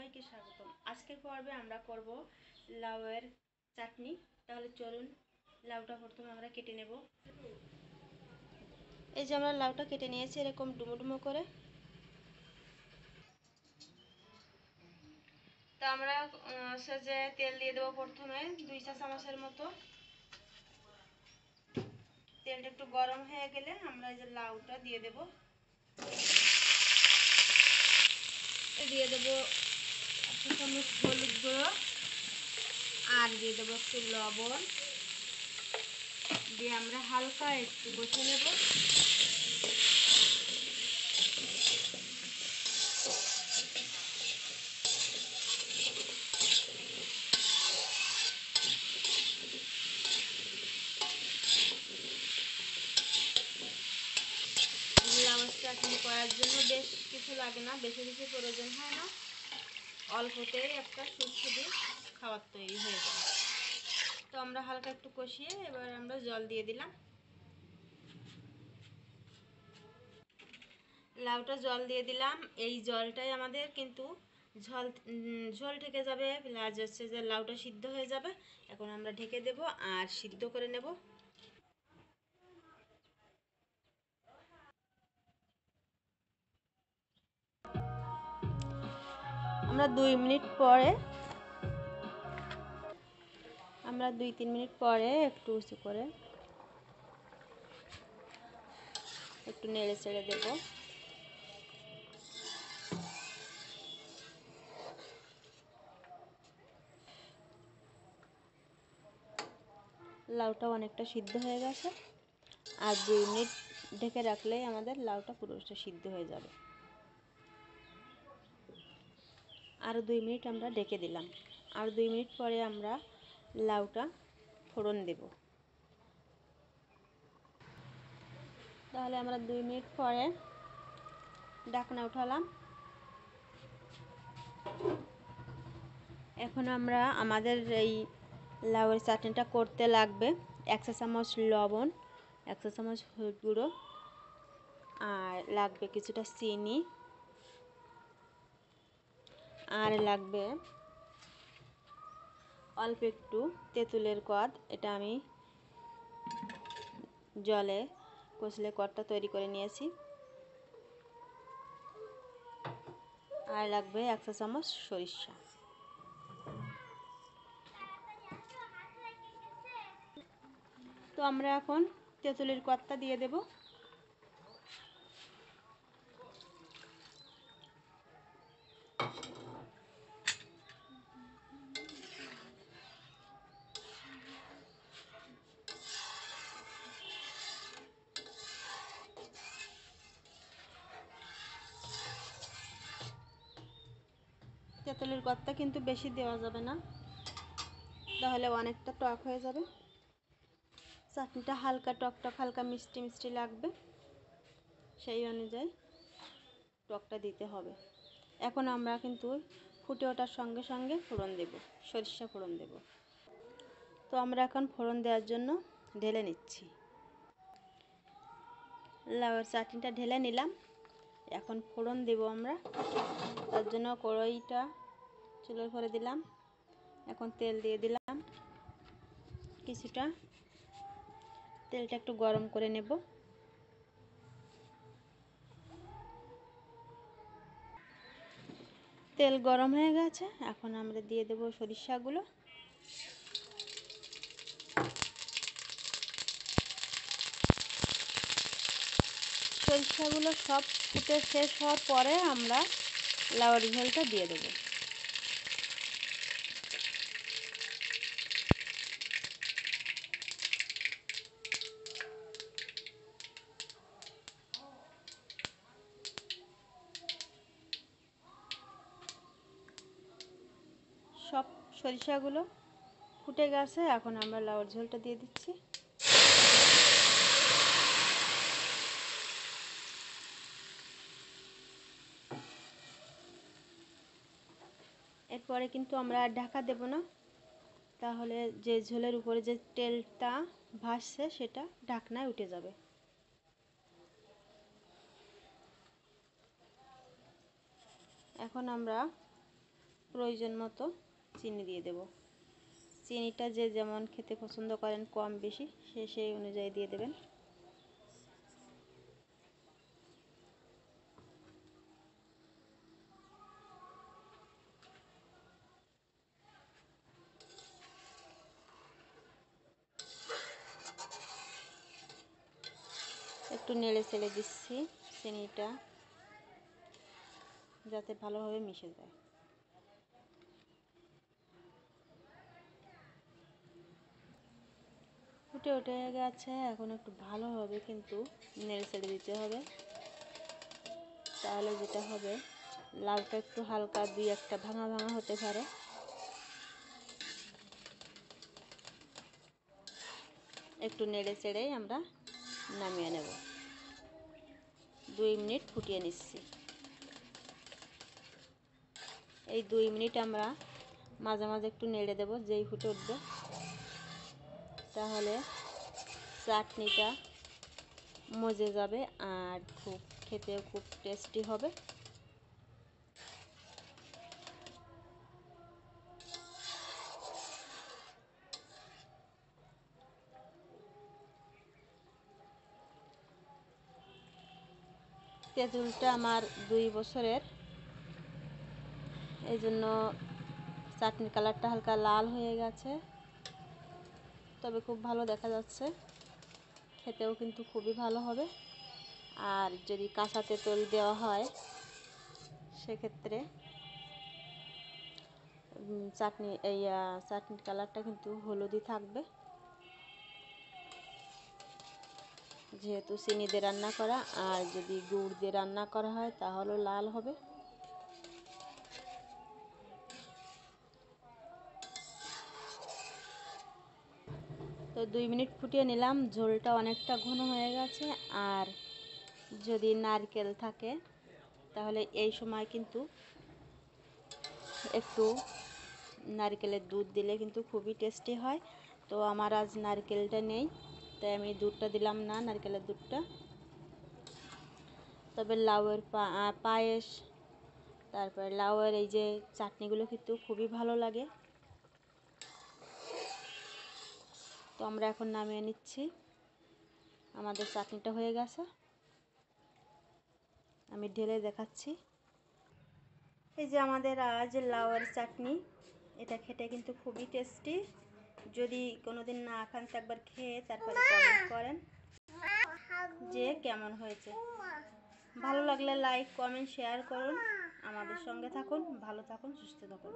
সবাইকে স্বাগতম। আজকের পর্বে আমরা করব লাউয়ের চাটনি। তাহলে চলুন লাউটা প্রথমে আমরা কেটে নেব। এই যে আমরা লাউটা কেটে নিয়েছি এরকম ডুমো ডুমো করে। তো আমরা যে তেল দিয়ে দেবো প্রথমে 2 চা চামচের মতো। তেলটা একটু গরম হয়ে গেলে আমরা এই যে লাউটা দিয়ে দেব। দিয়ে দেবো 1 চামচ হলুদ গুঁড়ো, আর দিয়ে দেবো একটু লবণ, দিয়ে আমরা হালকা একটু কষে নেব। লাউয়ের চাটনি করার জন্য বেশ কিছু লাগে না, বেশি কিছু প্রয়োজন হয় না, অল্পতেই একটা সুস্বাদু খাবার তৈরি হয়ে যায়। তো আমরা হালকা একটু কষিয়ে এবার আমরা জল দিয়ে দিলাম। লাউটা জল দিয়ে দিলাম। এই জলটাই আমাদের কিন্তু ঝোল ঢেকে যাবে, প্লাস হচ্ছে যে লাউটা সিদ্ধ হয়ে যাবে। এখন আমরা ঢেকে দেব আর সিদ্ধ করে নেব। আমরা 2-3 মিনিট পরে একটু উঁচু করে একটু নেড়ে চেড়ে দেব। লাউটা অনেকটা সিদ্ধ হয়ে গেছে, আর 2 মিনিট ঢেকে রাখলেই আমাদের লাউটা পুরোটা সিদ্ধ হয়ে যাবে। আরও 2 মিনিট আমরা ঢেকে দিলাম। আর 2 মিনিট পরে আমরা লাউটা ফোড়ন দেব। তাহলে আমরা 2 মিনিট পরে ঢাকনা উঠালাম। এখন আমরা আমাদের এই লাউয়ের চাটনিটা করতে লাগবে 1 চা চামচ লবণ, 1 চা চামচ হলুদ গুঁড়ো, আর লাগবে কিছুটা চিনি, আর লাগবে অল্প একটু তেঁতুলের কদ। এটা আমি জলে কষলে কদটা তৈরি করে নিয়েছি। আর লাগবে 1 চা চামচ সরিষা। তো আমরা এখন তেঁতুলের কদটা দিয়ে দেব। তেঁতুলের কদটা কিন্তু বেশি দেওয়া যাবে না, তাহলে অনেকটা টক হয়ে যাবে। চাটনিটা হালকা টক হালকা মিষ্টি মিষ্টি লাগবে, সেই অনুযায়ী টকটা দিতে হবে। এখন আমরা কিন্তু ফুটে ওঠার সঙ্গে সঙ্গে ফোড়ন দেব, সরিষা ফোড়ন দেব। তো আমরা এখন ফোড়ন দেওয়ার জন্য ঢেলে নিচ্ছি। লাউয়ের চাটনিটা ঢেলে নিলাম। এখন ফোড়ন দেব আমরা। তার জন্য কড়াইটা চুলোর করে দিলাম। এখন তেল দিয়ে দিলাম কিছুটা। তেলটা একটু গরম করে নেব। তেল গরম হয়ে গেছে, এখন আমরা দিয়ে দেব সরিষাগুলো। সরিষাগুলো সব ফুটে শেষ হওয়ার পরে আমরা লাউয়ের ঝোলটা দিয়ে দেব। সব সরিষাগুলো ফুটে গেছে, এখন আমরা লাউয়ের ঝোলটা দিয়ে দিচ্ছি। এরপরে কিন্তু আমরা আর ঢাকা দেব না, তাহলে যে ঝোলের উপরে যে তেলটা ভাসছে সেটা ঢাকনায় উঠে যাবে। এখন আমরা প্রয়োজন মতো চিনি দিয়ে দেব। চিনিটা যে যেমন খেতে পছন্দ করেন, কম বেশি সে সেই অনুযায়ী দিয়ে দেবেন। একটু নেড়ে চেড়ে দিচ্ছি চিনিটা যাতে ভালোভাবে মিশে যায়। ফুটে উঠে গেছে, এখন একটু ভালোভাবে কিন্তু নেড়ে চেড়ে দিতে হবে। তাহলে যেটা হবে, লাউটা একটু হালকা দুই একটা ভাঙা ভাঙা হতে পারে। একটু নেড়ে চেড়ে আমরা নামিয়ে নেব। 2 মিনিট ফুটিয়ে নিচ্ছি। এই 2 মিনিট আমরা মাঝে মাঝে একটু নেড়ে দেব, যেই ফুটে উঠবে তাহলে চাটনিটা মজে যাবে আর খেতেও খুব টেস্টি হবে। তেঁতুলটা আমার 2 বছরের, এই জন্য চাটনির কালারটা হালকা লাল হয়ে গেছে, তবে খুব ভালো দেখা যাচ্ছে, খেতেও কিন্তু খুবই ভালো হবে। আর যদি কাঁচা তেঁতুল দেওয়া হয় সেক্ষেত্রে চাটনির কালারটা কিন্তু হলুদই থাকবে, যেহেতু চিনি দিয়ে রান্না করা। আর যদি গুড় দিয়ে রান্না করা হয় তাহলে লাল হবে। তো 2 মিনিট ফুটিয়ে নিলাম, ঝোলটা অনেকটা ঘন হয়ে গেছে। আর যদি নারকেল থাকে তাহলে এই সময় কিন্তু একটু নারকেলের দুধ দিলে কিন্তু খুবই টেস্টি হয়। তো আমার আজ নারকেলটা নেই, তাই আমি দুধটা দিলাম না, নারকেলের দুধটা। তবে লাউয়ের পায়েস, তারপর লাউয়ের এই যে চাটনিগুলো কিন্তু খুবই ভালো লাগে। তো আমরা এখন নামিয়ে নিচ্ছি, আমাদের চাটনিটা হয়ে গেছে। আমি ঢেলে দেখাচ্ছি। এই যে আমাদের আজ লাউয়ের চাটনি, এটা খেতে কিন্তু খুবই টেস্টি। যদি কোনোদিন না খান তো একবার খেয়ে তারপরে কমেন্ট করেন যে কেমন হয়েছে। ভালো লাগলে লাইক, কমেন্ট, শেয়ার করুন। আমাদের সঙ্গে থাকুন, ভালো থাকুন, সুস্থ থাকুন।